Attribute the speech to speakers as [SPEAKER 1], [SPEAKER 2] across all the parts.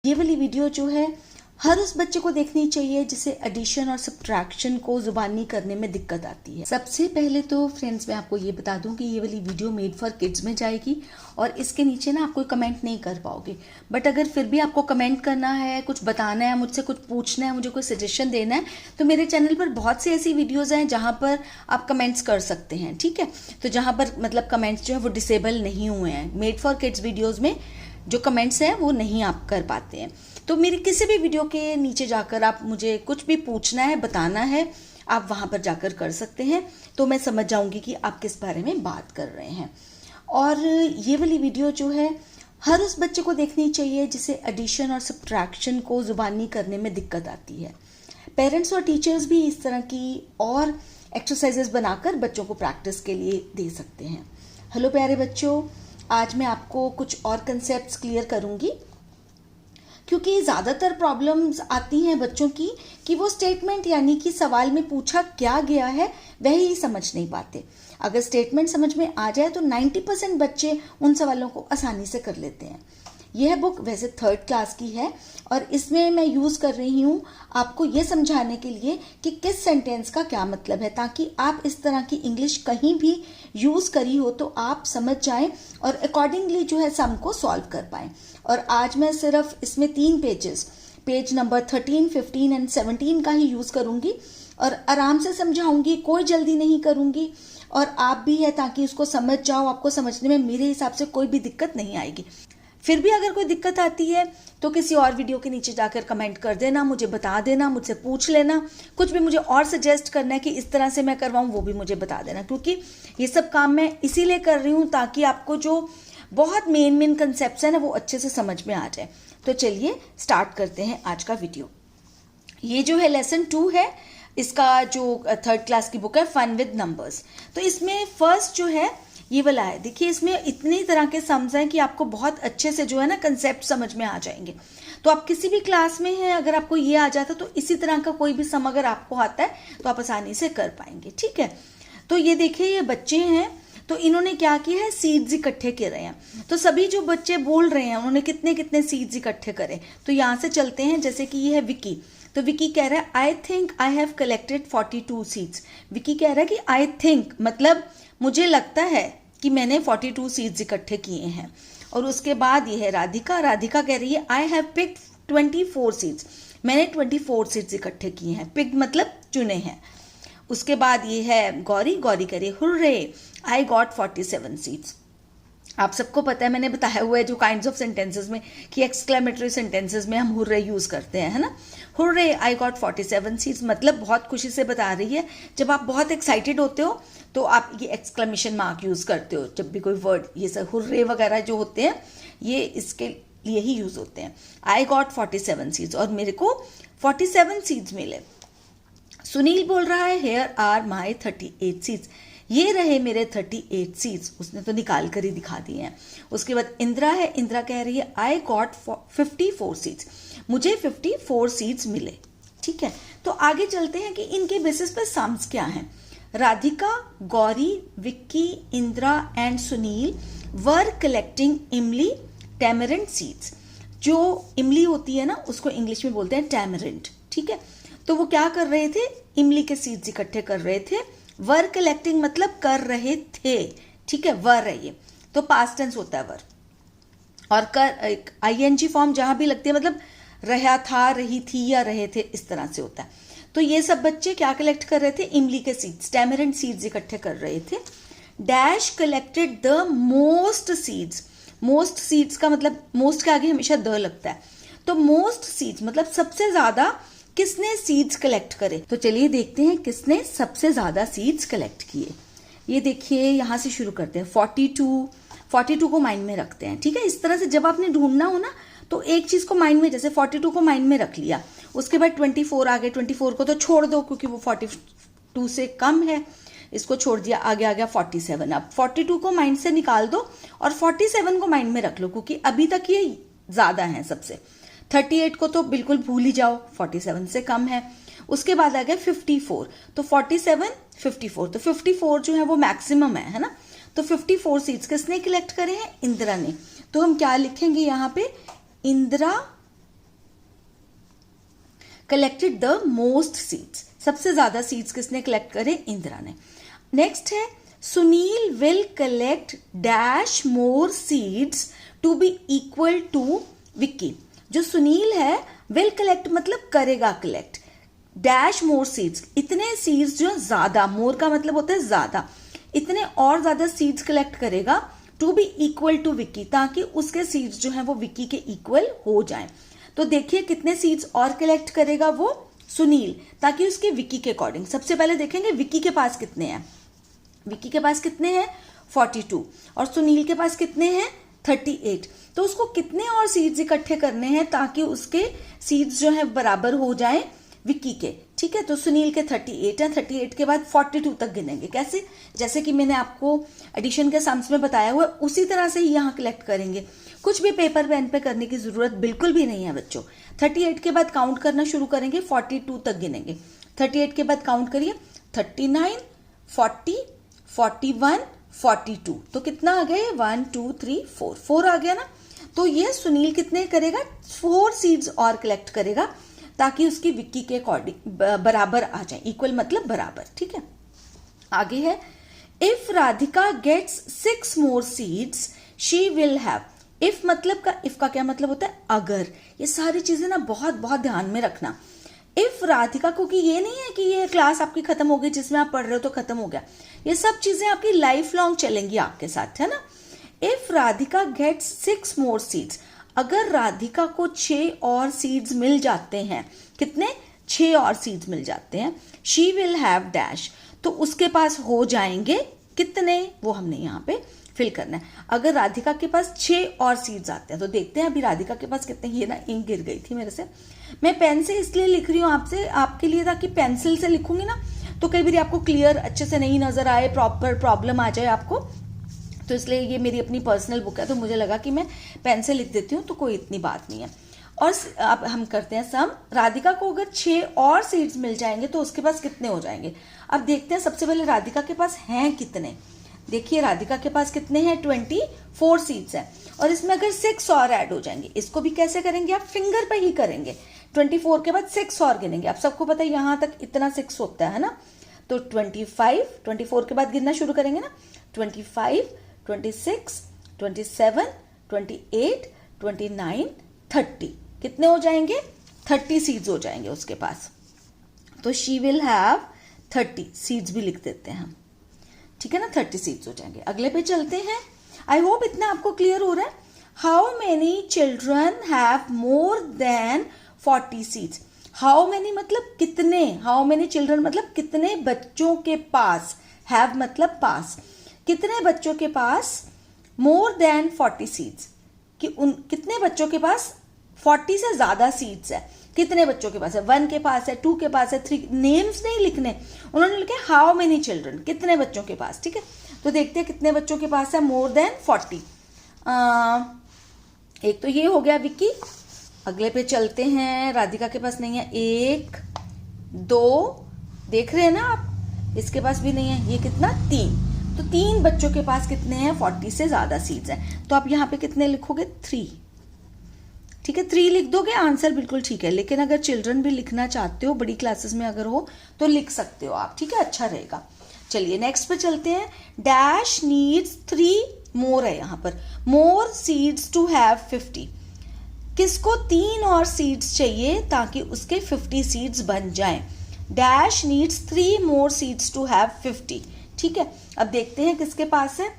[SPEAKER 1] ये वाली वीडियो जो है हर उस बच्चे को देखनी चाहिए जिसे एडिशन और सब्ट्रैक्शन को जुबानी करने में दिक्कत आती है। सबसे पहले तो फ्रेंड्स मैं आपको ये बता दूं कि ये वाली वीडियो मेड फॉर किड्स में जाएगी और इसके नीचे ना आप कोई कमेंट नहीं कर पाओगे। बट अगर फिर भी आपको कमेंट करना है, कुछ बताना है, मुझसे कुछ पूछना है, मुझे कोई सजेशन देना है, तो मेरे चैनल पर बहुत सी ऐसी वीडियोज हैं जहाँ पर आप कमेंट्स कर सकते हैं। ठीक है, तो जहाँ पर मतलब कमेंट्स जो है वो डिसेबल नहीं हुए हैं। मेड फॉर किड्स वीडियोज में जो कमेंट्स हैं वो नहीं आप कर पाते हैं। तो मेरी किसी भी वीडियो के नीचे जाकर आप मुझे कुछ भी पूछना है, बताना है, आप वहां पर जाकर कर सकते हैं, तो मैं समझ जाऊंगी कि आप किस बारे में बात कर रहे हैं। और ये वाली वीडियो जो है हर उस बच्चे को देखनी चाहिए जिसे एडिशन और सब्ट्रैक्शन को जुबानी करने में दिक्कत आती है। पेरेंट्स और टीचर्स भी इस तरह की और एक्सरसाइजेस बनाकर बच्चों को प्रैक्टिस के लिए दे सकते हैं। हेलो प्यारे बच्चों, आज मैं आपको कुछ और कंसेप्ट्स क्लियर करूंगी, क्योंकि ज़्यादातर प्रॉब्लम्स आती हैं बच्चों की कि वो स्टेटमेंट यानी कि सवाल में पूछा क्या गया है वह ही समझ नहीं पाते। अगर स्टेटमेंट समझ में आ जाए तो 90% बच्चे उन सवालों को आसानी से कर लेते हैं। यह बुक वैसे 3rd क्लास की है और इसमें मैं यूज़ कर रही हूँ आपको ये समझाने के लिए कि किस सेंटेंस का क्या मतलब है, ताकि आप इस तरह की इंग्लिश कहीं भी यूज़ करी हो तो आप समझ जाएं और अकॉर्डिंगली जो है सम को सॉल्व कर पाएं। और आज मैं सिर्फ इसमें 3 पेजेस, पेज नंबर 13, 15 एंड 17 का ही यूज़ करूँगी और आराम से समझाऊंगी, कोई जल्दी नहीं करूँगी। और आप भी है ताकि उसको समझ जाओ, आपको समझने में मेरे हिसाब से कोई भी दिक्कत नहीं आएगी। फिर भी अगर कोई दिक्कत आती है तो किसी और वीडियो के नीचे जाकर कमेंट कर देना, मुझे बता देना, मुझसे पूछ लेना। कुछ भी मुझे और सजेस्ट करना है कि इस तरह से मैं करवाऊँ वो भी मुझे बता देना, क्योंकि ये सब काम मैं इसीलिए कर रही हूँ ताकि आपको जो बहुत मेन कंसेप्ट्स है ना वो अच्छे से समझ में आ जाए। तो चलिए स्टार्ट करते हैं आज का वीडियो। ये जो है लेसन 2 है, इसका जो 3rd क्लास की बुक है फन विद नंबर्स। तो इसमें फर्स्ट जो है ये वाला है। देखिए इसमें इतनी तरह के सम्स हैं कि आपको बहुत अच्छे से जो है ना कंसेप्ट समझ में आ जाएंगे। तो आप किसी भी क्लास में हैं, अगर आपको ये आ जाता तो इसी तरह का कोई भी सम अगर आपको आता है तो आप आसानी से कर पाएंगे। ठीक है, तो ये देखिए ये बच्चे हैं, तो इन्होंने क्या किया है, सीड्स इकट्ठे कर रहे हैं। तो सभी जो बच्चे बोल रहे हैं उन्होंने कितने कितने सीड्स इकट्ठे करे। तो यहाँ से चलते हैं, जैसे कि ये है विकी। तो विकी कह रहा है I think I have collected 42 seeds. Vicky कह रहा है कि आई थिंक मतलब मुझे लगता है कि मैंने 42 सीड्स इकट्ठे किए हैं। और उसके बाद ये है राधिका। राधिका कह रही है आई हैव पिक्ड 24 सीड्स। मैंने 24 सीड्स इकट्ठे किए हैं। पिक्ड मतलब चुने हैं। उसके बाद ये है गौरी। गौरी कह रही है हुर्रे आई गॉट 47 सीड्स। आप सबको पता है, मैंने बताया हुआ है जो काइंड्स ऑफ सेंटेंसेस में कि एक्सक्लेमेटरी सेंटेंसेस में हम हुर्रे यूज करते हैं, है ना। हुर्रे आई गॉट 47 सीड्स मतलब बहुत खुशी से बता रही है। जब आप बहुत एक्साइटेड होते हो तो आप ये एक्सक्लेमेशन मार्क यूज करते हो। जब भी कोई वर्ड ये सब हुर्रे वगैरह जो होते हैं ये इसके लिए ही यूज होते हैं। आई गॉट 47 सीड्स और मेरे को 47 सीड्स मिले। सुनील बोल रहा है हेयर आर माई 38 सीड्स। ये रहे मेरे 38 सीड्स। उसने तो निकाल कर ही दिखा दिए हैं। उसके बाद इंदिरा है। इंदिरा कह रही है आई गॉट 54 सीड्स। मुझे 54 सीड्स मिले। ठीक है, तो आगे चलते हैं कि इनके बेसिस पर सम्स क्या हैं। Radhika, Gauri, Vicky, Indira and Sunil were collecting इमली टैमरिंड सीड्स। जो इमली होती है ना उसको इंग्लिश में बोलते हैं टैमरिंड। ठीक है, तो वो क्या कर रहे थे, इमली के सीड्स इकट्ठे कर रहे थे। वर कलेक्टिंग मतलब कर रहे थे। ठीक है, वर है ये, तो पास्ट टेंस होता है वर। और कर ING फॉर्म जहां भी लगती है मतलब रहा था, रही थी या रहे थे, इस तरह से होता है। तो ये सब बच्चे क्या कलेक्ट कर रहे थे, इमली के सीड्स, टैमरिंड सीड्स इकट्ठे कर रहे थे। Dash collected the most seeds. Most seeds का मतलब मोस्ट के आगे हमेशा द लगता है। तो मोस्ट सीड्स मतलब सबसे ज्यादा किसने सीड्स कलेक्ट करे। तो चलिए देखते हैं किसने सबसे ज्यादा सीड्स कलेक्ट किए। ये देखिए यहां से शुरू करते हैं। 42 को माइंड में रखते हैं। ठीक है, इस तरह से जब आपने ढूंढना हो ना तो एक चीज को माइंड में, जैसे 42 को माइंड में रख लिया, उसके बाद 24 आ गए। 24 को तो छोड़ दो क्योंकि वो 42 से कम है, इसको छोड़ दिया। आगे आ गया 47। अब 42 को माइंड से निकाल दो और 47 को माइंड में रख लो क्योंकि अभी तक ये ज्यादा है सबसे। 38 को तो बिल्कुल भूल ही जाओ, 47 से कम है। उसके बाद आ गया 54। तो 47, 54, तो 54 जो है वो मैक्सिमम है ना। तो 54 सीट्स किसने कलेक्ट करे हैं, इंदिरा ने। तो हम क्या लिखेंगे यहाँ पे, Indira collected the most seeds, सबसे ज्यादा सीड्स किसने कलेक्ट करे? इंदिरा ने। नेक्स्ट है Sunil will collect dash more seeds to be equal to Vicky. जो सुनील है विल कलेक्ट मतलब करेगा कलेक्ट, डैश मोर सीड्स इतने सीड्स जो ज्यादा, मोर का मतलब होता है ज्यादा, इतने और ज्यादा सीड्स कलेक्ट करेगा to be equal to Vicky, ताकि उसके सीड्स जो है वो विक्की के इक्वल हो जाएं। तो देखिए कितने सीड्स और कलेक्ट करेगा वो सुनील, ताकि उसके विक्की के अकॉर्डिंग। सबसे पहले देखेंगे विक्की के पास कितने हैं। विक्की के पास कितने हैं? 42 और सुनील के पास कितने हैं? 38। तो उसको कितने और सीड्स इकट्ठे करने हैं ताकि उसके सीड्स जो है बराबर हो जाएं विक्की के। ठीक है, तो सुनील के 38 है, 38 के बाद 42 तक गिनेंगे। कैसे? जैसे कि मैंने आपको एडिशन के सम्स में बताया हुआ, उसी तरह से ही यहाँ कलेक्ट करेंगे। कुछ भी पेपर पेन पे करने की जरूरत बिल्कुल भी नहीं है बच्चों। 38 के बाद काउंट करना शुरू करेंगे, 42 तक गिनेंगे। 38 के बाद काउंट करिए, 39, 40, 41, 42। तो कितना आ गया? 1 2 3 4, 4 आ गया ना। तो ये सुनील कितने करेगा? 4 सीड्स और कलेक्ट करेगा ताकि उसकी विक्की के अकॉर्डिंग बराबर आ जाए, इक्वल मतलब बराबर। ठीक है, आगे है if Radhika gets 6 more seeds she will have. If मतलब का, इफ का क्या मतलब होता है? अगर। ये सारी चीजें ना बहुत बहुत ध्यान में रखना। इफ राधिका, क्योंकि ये नहीं है कि ये क्लास आपकी खत्म हो गई जिसमें आप पढ़ रहे हो तो खत्म हो गया, ये सब चीजें आपकी लाइफ लॉन्ग चलेंगी आपके साथ, है ना। If Radhika gets 6 more seeds, अगर राधिका को 6 और सीड्स मिल जाते हैं, कितने? 6 और सीड्स मिल जाते हैं, शी विल हैव डैश, तो उसके पास हो जाएंगे कितने? वो हमने यहाँ पे फिल करना है। अगर राधिका के पास 6 और सीड्स आते हैं तो देखते हैं अभी राधिका के पास कितने। ये ना इंक गिर गई थी मेरे से, मैं पेन से इसलिए लिख रही हूँ आपसे, आपके लिए, ताकि पेंसिल से लिखूंगी ना तो कई बार आपको क्लियर अच्छे से नहीं नजर आए, प्रॉपर प्रॉब्लम आ जाए आपको। तो इसलिए ये मेरी अपनी पर्सनल बुक है, तो मुझे लगा कि मैं पेन से लिख देती हूँ, तो कोई इतनी बात नहीं है। और अब हम करते हैं सम। राधिका को अगर 6 और सीड्स मिल जाएंगे तो उसके पास कितने हो जाएंगे। अब देखते हैं सबसे पहले राधिका के पास हैं कितने। देखिए राधिका के पास कितने हैं? 24 सीड्स हैं, और इसमें अगर 6 और ऐड हो जाएंगे, इसको भी कैसे करेंगे आप? फिंगर पे ही करेंगे। 24 के बाद 6 और गिनेंगे। आप सबको पता है यहां तक इतना 6 होता है ना। तो 25, 24 के बाद गिनना शुरू करेंगे ना। 25, 26, 27, 28, 29, 30। कितने हो जाएंगे? 30 सीड्स हो जाएंगे उसके पास। तो शी विल हैव 30 सीड्स भी लिख देते हैं हम। ठीक है ना, 30 सीड्स हो जाएंगे। अगले पे चलते हैं। आई होप इतना आपको क्लियर हो रहा है। How many children have more than 40 seeds. How many मतलब कितने, हाउ मेनी चिल्ड्रन मतलब कितने बच्चों के पास, हैव मतलब पास, कितने बच्चों के पास मोर देन 40 सीड्स, कि उन कितने बच्चों के पास 40 से ज्यादा सीड्स है। कितने बच्चों के पास है? 1 के पास है, 2 के पास है, 3। नेम्स नहीं लिखने, उन्होंने लिखे हाउ मेनी चिल्ड्रन, कितने बच्चों के पास। ठीक है, तो देखते हैं कितने बच्चों के पास है मोर देन 40। एक तो ये हो गया विक्की। अगले पे चलते हैं। राधिका के पास नहीं है, 1 2, देख रहे हैं ना आप, इसके पास भी नहीं है। ये कितना? 3। तो 3 बच्चों के पास कितने हैं? 40 से ज्यादा सीड्स हैं। तो आप यहाँ पे कितने लिखोगे? 3। ठीक है, 3 लिख दोगे, आंसर बिल्कुल ठीक है। लेकिन अगर चिल्ड्रन भी लिखना चाहते हो, बड़ी क्लासेस में अगर हो तो लिख सकते हो आप। ठीक है, अच्छा रहेगा। चलिए नेक्स्ट पे चलते हैं। डैश नीड्स 3 मोर है यहाँ पर, मोर सीड्स टू हैव 50। किसको? 3 और सीड्स चाहिए ताकि उसके 50 सीड्स बन जाएं। Dash needs 3 more seeds to have 50। ठीक है, अब देखते हैं किसके पास है।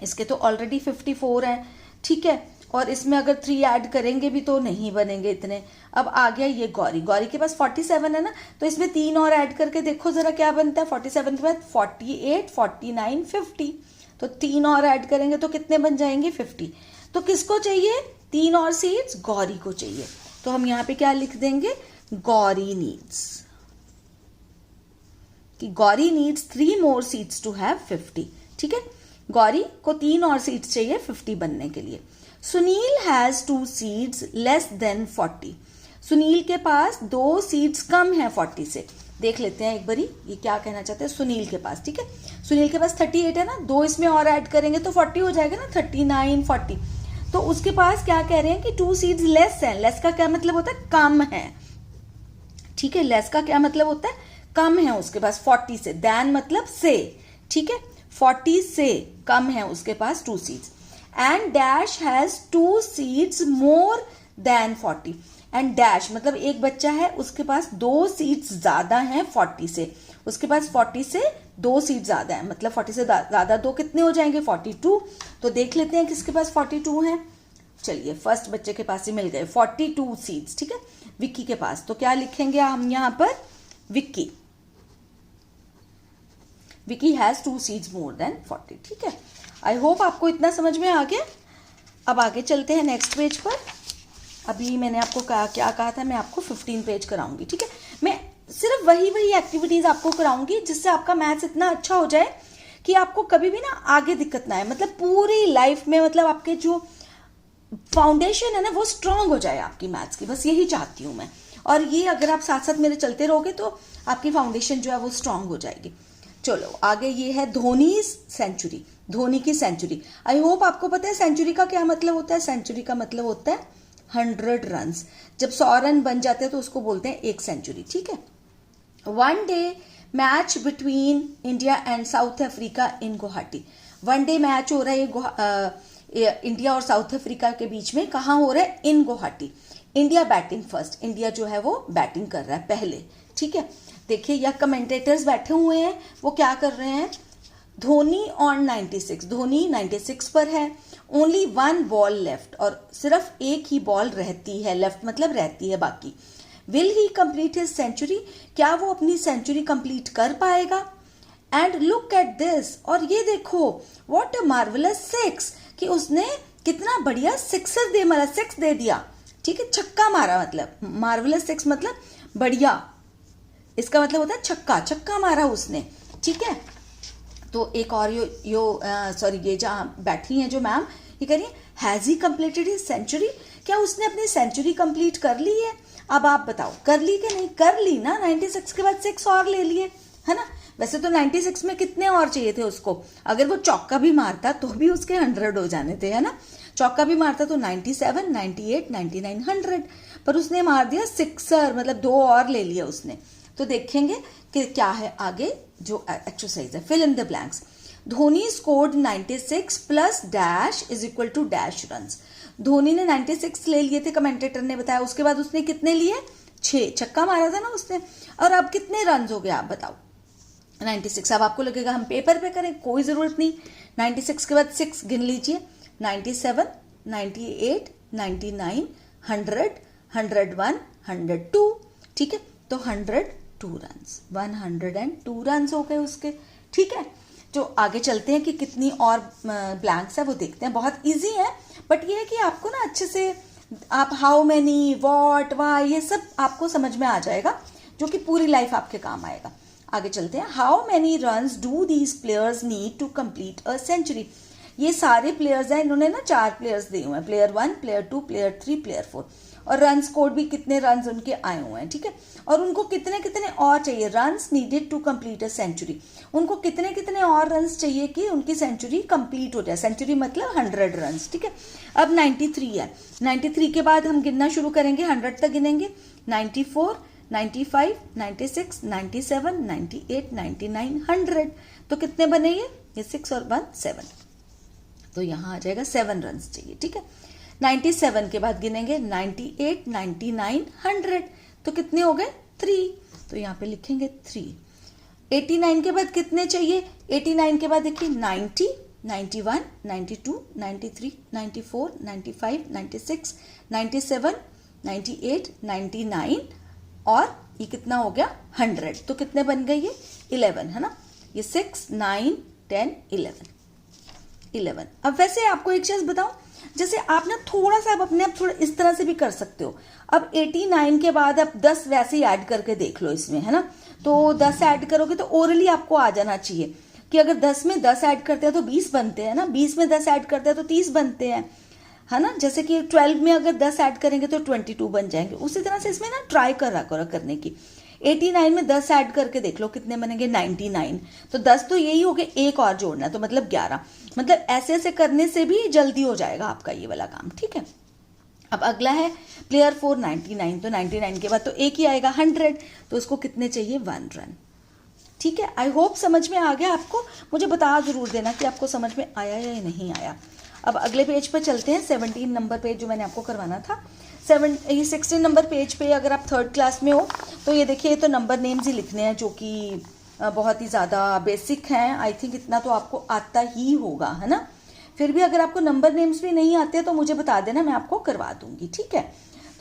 [SPEAKER 1] इसके तो ऑलरेडी 54 है। ठीक है, और इसमें अगर 3 ऐड करेंगे भी तो नहीं बनेंगे इतने। अब आ गया ये गौरी, गौरी के पास 47 है ना, तो इसमें 3 और ऐड करके देखो जरा क्या बनता है। 47 के बाद 48, 49, 50। तो 3 और ऐड करेंगे तो कितने बन जाएंगे? 50। तो किसको चाहिए 3 और सीड्स? गौरी को चाहिए। तो हम यहाँ पे क्या लिख देंगे? गौरी नीड्स, कि Gauri needs 3 more seeds to have 50। ठीक है, गौरी को 3 और सीड्स चाहिए 50 बनने के लिए। Sunil has 2 seeds less than 40। Sunil के पास 2 सीड्स कम है 40 से। देख लेते हैं एक बारी ये क्या कहना चाहते हैं सुनील के पास। ठीक है, सुनील के पास 38 है ना, 2 इसमें और ऐड करेंगे तो 40 हो जाएगा ना, 39, 40। तो उसके पास क्या कह रहे हैं कि 2 सीड्स लेस है। लेस का क्या मतलब होता है? कम है। ठीक है। लेस का क्या मतलब होता है, कम है उसके पास 40 से, देन मतलब से, ठीक है। 40 से कम है उसके पास 2 seats, and dash has 2 seats more than 40, and dash मतलब एक बच्चा है उसके पास 2 सीट्स ज्यादा हैं 40 से, उसके पास 40 से 2 सीट ज्यादा है, मतलब 40 से ज्यादा 2 कितने हो जाएंगे 42। तो देख लेते हैं किसके पास 42 है। चलिए फर्स्ट बच्चे के पास ही मिल गए 42 सीट्स, ठीक है, विक्की के पास। तो क्या लिखेंगे हम यहां पर, Vicky has 2 seats more than 40, ठीक है। आई होप आपको इतना समझ में आ गया। अब आगे चलते हैं नेक्स्ट पेज पर। अभी मैंने आपको क्या कहा था, मैं आपको 15 पेज कराऊंगी, ठीक है। मैं सिर्फ वही एक्टिविटीज आपको कराऊंगी जिससे आपका मैथ्स इतना अच्छा हो जाए कि आपको कभी भी ना आगे दिक्कत ना आए, मतलब पूरी लाइफ में, मतलब आपके जो फाउंडेशन है ना वो स्ट्रांग हो जाए आपकी मैथ्स की, बस यही चाहती हूं मैं। और ये अगर आप साथ साथ मेरे चलते रहोगे तो आपकी फाउंडेशन जो है वो स्ट्रांग हो जाएगी। चलो आगे ये है धोनी सेंचुरी, धोनी की सेंचुरी। आई होप आपको पता है सेंचुरी का क्या मतलब होता है। सेंचुरी का मतलब होता है 100 रन। जब 100 रन बन जाते हैं तो उसको बोलते हैं एक सेंचुरी, ठीक है। One day match between India and south Africa in Guwahati. One day match हो रहा है इंडिया और साउथ अफ्रीका के बीच में, कहाँ हो रहा है, in Guwahati. India batting first, India जो है वो बैटिंग कर रहा है पहले, ठीक है। देखिए यह कमेंटेटर्स बैठे हुए हैं, वो क्या कर रहे हैं, धोनी ऑन 96, धोनी 96 पर है, ओनली 1 बॉल लेफ्ट, और सिर्फ एक ही बॉल रहती है, लेफ्ट मतलब रहती है बाकी। Will he complete his century, क्या वो अपनी सेंचुरी कंप्लीट कर पाएगा। एंड लुक एट दिस, और ये देखो, व्हाट अ मार्वेलस 6, कि उसने कितना बढ़िया सिक्सर दे मारा, 6 दे दिया, ठीक है, छक्का मारा, मतलब मार्वेलस 6 मतलब बढ़िया, इसका मतलब होता है छक्का, छक्का मारा उसने, ठीक है। तो एक और ये जहां बैठी हैं जो मैम, ये कह रही है has he completed his century, क्या उसने अपनी सेंचुरी कंप्लीट कर ली है। अब आप बताओ कर ली कि नहीं, कर ली ना, 96 के बाद 6 और ले लिए, है ना। वैसे तो 96 में कितने और चाहिए थे उसको, अगर वो चौका भी मारता तो भी उसके 100 हो जाने थे, है ना। चौका भी मारता तो 97, 98, 99, 100, पर उसने मार दिया सिक्सर, मतलब 2 और ले लिया उसने। तो देखेंगे कि क्या है आगे जो एक्सरसाइज है, fill in the blanks. Dhoni scored 96 plus dash is equal to dash runs. Dhoni ने 96 ले लिए थे, कमेंटेटर ने बताया, उसके बाद उसने कितने लिए, 6, छक्का मारा था ना उसने, और अब कितने रन हो गए आप बताओ, 96। अब आपको लगेगा हम पेपर पे करें, कोई जरूरत नहीं, 96 के बाद 6 गिन लीजिए, 97, 98, 99, 100, 101, 102, ठीक है। तो 102 रन, 102 रन हो गए उसके, ठीक है। जो आगे चलते हैं कि कितनी और ब्लैंक्स है वो देखते हैं, बहुत इजी है, बट ये है कि आपको ना अच्छे से आप हाउ मेनी, व्हाट, वाई, ये सब आपको समझ में आ जाएगा, जो कि पूरी लाइफ आपके काम आएगा। आगे चलते हैं, how many runs do these players need to complete a century. ये सारे प्लेयर्स हैं, इन्होंने ना 4 प्लेयर्स दिए हुए हैं, प्लेयर 1, प्लेयर 2, प्लेयर 3, प्लेयर 4, और रन स्कोर भी कितने रन उनके आए हुए हैं, ठीक है। और उनको कितने कितने और चाहिए, runs needed to complete a century, उनको कितने कितने और रन्स चाहिए कि उनकी सेंचुरी कंप्लीट हो जाए। सेंचुरी मतलब 100 रन्स, ठीक है। अब 93 है, 93 के बाद हम गिनना शुरू करेंगे, 100 तक गिनेंगे, 94, 95, 96, 97, 98, 99, 100। तो कितने बने ये 6 और 1 7, तो यहां आ जाएगा 7 रन चाहिए, ठीक है। 97 के बाद गिनेंगे 98, 99, 100, तो कितने हो गए 3, तो यहां पे लिखेंगे 3। 89 के बाद कितने चाहिए, 89 के बाद देखिए 90, 91, 92, 93, 94, 95, 96, 97, 98, 99, और ये कितना हो गया 100, तो कितने बन गए ये 11, है ना। ये 6, 9, 10, 11। अब वैसे आपको एक चीज बताऊं, जैसे आप ना थोड़ा सा अपने आप थोड़ा इस तरह से भी कर सकते हो। अब 89 के बाद आप 10 वैसे ही ऐड करके देख लो इसमें, है ना। तो 10 ऐड करोगे तो ओरली आपको आ जाना चाहिए कि अगर 10 में 10 ऐड करते हैं तो 20 बनते हैं ना, 20 में 10 ऐड करते हैं तो 30 बनते हैं, है ना। जैसे कि 12 में अगर 10 ऐड करेंगे तो 22 बन जाएंगे। उसी तरह से इसमें ना ट्राई करा करो करने की। 89 में 10 ऐड करके देख लो कितने बनेंगे 99, तो 10 तो यही हो गए, एक और जोड़ना तो मतलब 11। मतलब ऐसे ऐसे करने से भी जल्दी हो जाएगा आपका ये वाला काम, ठीक है। अब अगला है प्लेयर 4 99, तो 99 के बाद तो एक ही आएगा 100, तो उसको कितने चाहिए 1 रन। ठीक है, आई होप समझ में आ गया आपको। मुझे बता जरूर देना कि आपको समझ में आया या नहीं आया। अब अगले पेज पर चलते हैं, 17 नंबर पेज जो मैंने आपको करवाना था। 16 नंबर पेज पे अगर आप 3rd क्लास में हो तो ये देखिए, तो नंबर नेम्स ही लिखने हैं जो कि बहुत ही ज़्यादा बेसिक हैं। आई थिंक इतना तो आपको आता ही होगा, है ना। फिर भी अगर आपको नंबर नेम्स भी नहीं आते तो मुझे बता देना, मैं आपको करवा दूंगी। ठीक है,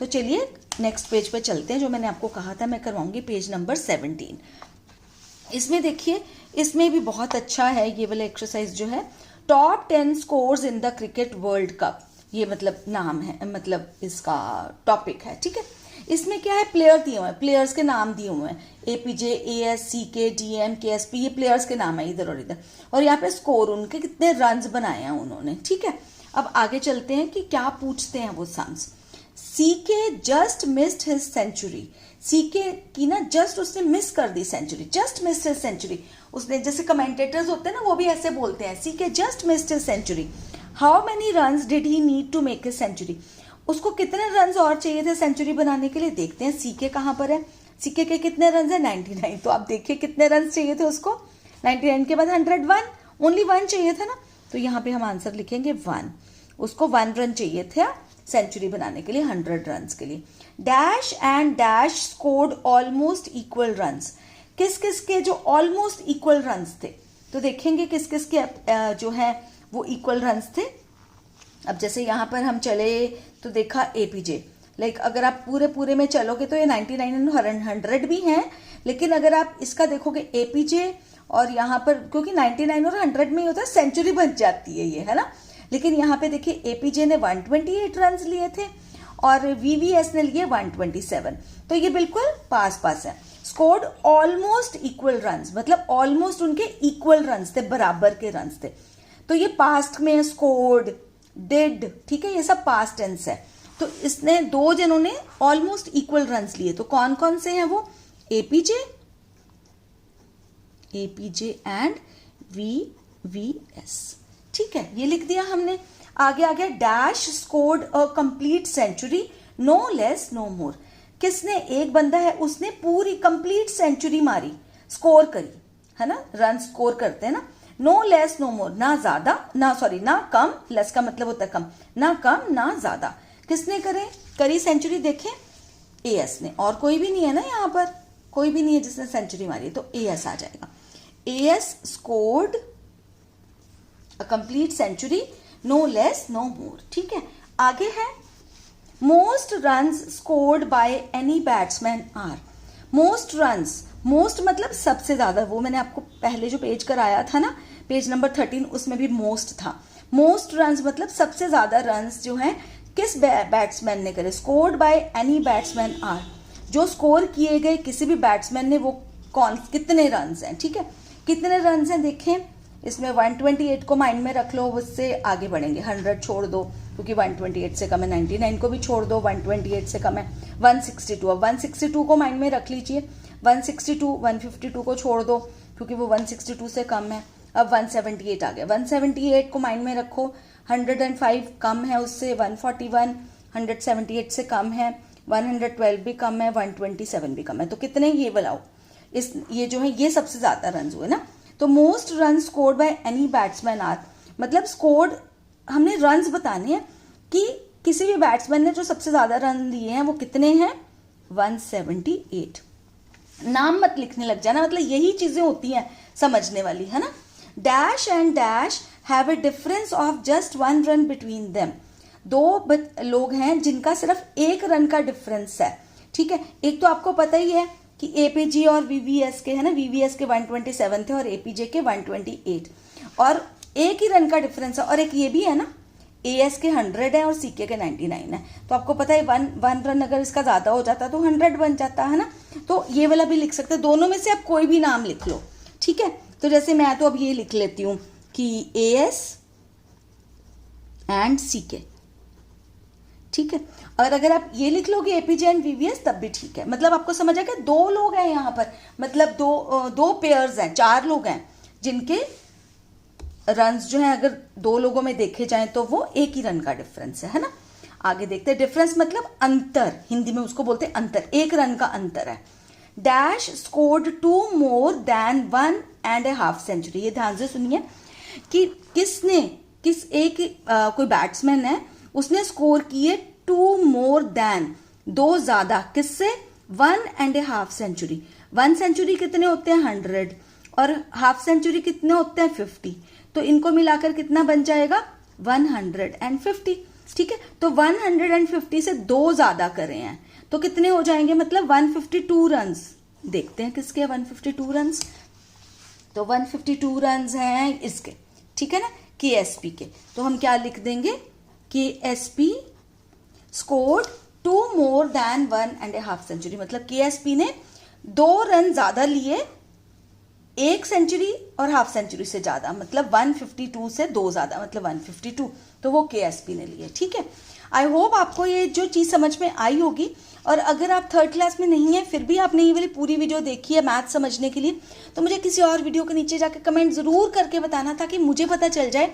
[SPEAKER 1] तो चलिए नेक्स्ट पेज पे चलते हैं। जो मैंने आपको कहा था मैं करवाऊंगी, पेज नंबर 17। इसमें देखिए, इसमें भी बहुत अच्छा है ये वाला एक्सरसाइज जो है, top 10 scores in the cricket world cup. ये मतलब नाम है, मतलब इसका टॉपिक है। ठीक है, इसमें क्या है, प्लेयर दिए हुए हैं, प्लेयर्स के नाम दिए हुए हैं, APJ, AS, CK, DM, KSP, ये प्लेयर्स के नाम है इधर और इधर, और यहाँ पे स्कोर, उनके कितने रन्स बनाए हैं उन्होंने। ठीक है, अब आगे चलते हैं कि क्या पूछते हैं वो sums. CK just missed his century. CK की ना जस्ट उसने मिस कर दी century, just missed his century. उसने, जैसे कमेंटेटर्स होते हैं ना, वो भी ऐसे बोलते हैं, CK just missed his century. How many runs did he need to make his century. उसको कितने रन्स और चाहिए थे सेंचुरी बनाने के लिए। देखते हैं सीके कहाँ पर है। सीके के कितने रन्स है, 99। तो आप देखिए कितने रन्स चाहिए थे उसको, 99 के बाद 101, ओनली 1 चाहिए था ना, तो यहाँ पे हम आंसर लिखेंगे 1। उसको 1 रन चाहिए थे सेंचुरी बनाने के लिए, 100 रन्स के लिए। Dash and dash scored almost equal runs. किस किस के जो ऑलमोस्ट इक्वल रन्स थे, तो देखेंगे किस किस के जो है वो इक्वल रन्स थे। अब जैसे यहाँ पर हम चले तो देखा एपीजे, लाइक अगर आप पूरे में चलोगे तो ये 99 और 100 भी हैं, लेकिन अगर आप इसका देखोगे एपीजे और यहाँ पर, क्योंकि 99 और 100 में ही होता है सेंचुरी बन जाती है ये, है ना। लेकिन यहाँ पे देखिए एपीजे ने 128 रन लिए थे और वीवीएस ने लिए 127, तो ये बिल्कुल पास पास है। स्कोर्ड ऑलमोस्ट इक्वल रन्स, मतलब ऑलमोस्ट उनके इक्वल रन्स थे, बराबर के रन्स थे, तो ये पास्ट में स्कोर्ड, डिड, ठीक है, ये सब पास्ट टेंस है। तो इसने 2 जनों ने ऑलमोस्ट इक्वल रन्स लिए, तो कौन कौन से हैं वो, एपीजे एंड वीवीएस। ठीक है, ये लिख दिया हमने। आगे आ गया, dash scored a complete century, no less no more. किसने, एक बंदा है, उसने पूरी कंप्लीट सेंचुरी मारी, स्कोर करी, है ना, रन स्कोर करते हैं ना। नो लेस नो मोर, ना ज्यादा ना, सॉरी ना कम, लेस का मतलब होता है कम, ना कम ना ज्यादा। किसने करी सेंचुरी, देखें एएस ने, और कोई भी नहीं है ना यहाँ पर, कोई भी नहीं है जिसने सेंचुरी मारी, तो एएस आ जाएगा। AS scored a complete century, no less no more. ठीक है, आगे है, most runs scored by any batsman are. Most runs, most मतलब सबसे ज्यादा, वो मैंने आपको पहले जो पेज कराया था ना, पेज नंबर 13, उसमें भी मोस्ट था। मोस्ट रन्स मतलब सबसे ज्यादा रन्स जो हैं किस बैट्समैन ने करे, scored by any batsman are, जो स्कोर किए गए किसी भी बैट्समैन ने, वो कौन, कितने रन्स हैं। ठीक है, कितने रन्स हैं देखें, इसमें 128 को माइंड में रख लो, उससे आगे बढ़ेंगे, 100 छोड़ दो क्योंकि 128 से कम है, 99 को भी छोड़ दो, 128 से कम है, 162, अब 162 को माइंड में रख लीजिए, 162, 152 को छोड़ दो क्योंकि वो 162 से कम है, अब 178 आ गया, 178 को माइंड में रखो, 105 कम है उससे, 141, 178 से कम है, 112 भी कम है, 127 भी कम है, तो कितने ये बताओ, ये जो है ये सबसे ज्यादा रन हुए ना। तो most run scored by any batsman are, मतलब स्कोर्ड, हमने रन्स बताने हैं कि किसी भी बैट्समैन ने जो सबसे ज्यादा रन लिए हैं वो कितने हैं, 178। नाम मत लिखने लग जाना, मतलब यही चीजें होती हैं समझने वाली, है ना। Dash and dash have a difference of just 1 run between them. 2 लोग हैं जिनका सिर्फ 1 रन का डिफरेंस है। ठीक है, एक तो आपको पता ही है कि एपीजे और वीवीएस के, है ना, वीवीएस के 127 थे और एपीजे के 128, और 1 ही रन का डिफरेंस है। और एक ये भी है ना, एएस के 100 है और सीके के 99 है, तो आपको पता है 1 रन अगर इसका ज्यादा हो जाता तो 100 बन जाता है ना। तो ये वाला भी लिख सकते हैं, दोनों में से आप कोई भी नाम लिख लो। ठीक है, तो जैसे मैं तो अब ये लिख लेती हूँ कि एएस एंड सीके। ठीक है, और अगर आप ये लिख लोगे एपीजे एंड वीवीएस तब भी ठीक है, मतलब आपको समझ आएगा 2 लोग हैं यहाँ पर, मतलब दो पेयर्स हैं, 4 लोग हैं जिनके रन्स जो है अगर 2 लोगों में देखे जाएं तो वो 1 ही रन का डिफरेंस है ना। आगे देखते हैं। डिफरेंस मतलब अंतर, हिंदी में उसको बोलते हैं अंतर, 1 रन का अंतर है। Dash scored 2 more than 1.5 century. ये ध्यान से सुनिए कि कोई बैट्समैन है, उसने स्कोर किए 2 more than, 2 ज्यादा, किससे? 1.5 सेंचुरी। 1 सेंचुरी कितने होते हैं? 100, और हाफ सेंचुरी कितने होते हैं? 50। तो इनको मिलाकर कितना बन जाएगा? 150। ठीक है, तो 150 से 2 ज्यादा करे हैं तो कितने हो जाएंगे? मतलब 152 रन्स। देखते हैं किसके 152 रन्स। तो 152 रन्स हैं इसके, ठीक है ना, KSP के। तो हम क्या लिख देंगे? KSP scored 2 more than 1.5 century. मतलब KSP ने 2 रन ज्यादा लिए 1 सेंचुरी और हाफ सेंचुरी से ज्यादा, मतलब 152 से 2 ज्यादा, मतलब 152, तो वो KSP ने लिए। ठीक है, आई होप आपको ये जो चीज समझ में आई होगी। और अगर आप 3rd क्लास में नहीं है, फिर भी आपने ये वाली पूरी वीडियो देखी है मैथ समझने के लिए, तो मुझे किसी और वीडियो के नीचे जाकर कमेंट जरूर करके बताना, ताकि मुझे पता चल जाए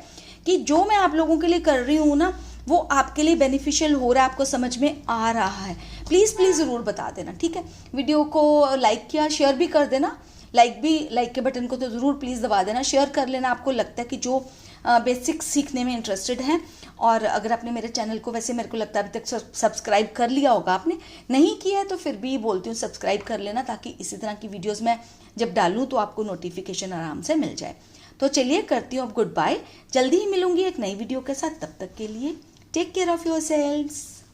[SPEAKER 1] कि जो मैं आप लोगों के लिए कर रही हूँ ना, वो आपके लिए बेनिफिशियल हो रहा है, आपको समझ में आ रहा है। प्लीज प्लीज जरूर बता देना। ठीक है, वीडियो को लाइक किया, शेयर भी कर देना। लाइक के बटन को तो जरूर प्लीज दबा देना, शेयर कर लेना आपको लगता है कि जो बेसिक्स सीखने में इंटरेस्टेड हैं। और अगर आपने मेरे चैनल को, वैसे मेरे को लगता है अभी तक सब्सक्राइब कर लिया होगा, आपने नहीं किया है तो फिर भी बोलती हूँ सब्सक्राइब कर लेना, ताकि इसी तरह की वीडियोस मैं जब डालूँ तो आपको नोटिफिकेशन आराम से मिल जाए। तो चलिए करती हूँ अब गुड बाय, जल्दी ही मिलूंगी एक नई वीडियो के साथ। तब तक के लिए टेक केयर ऑफ योरसेल्व्स।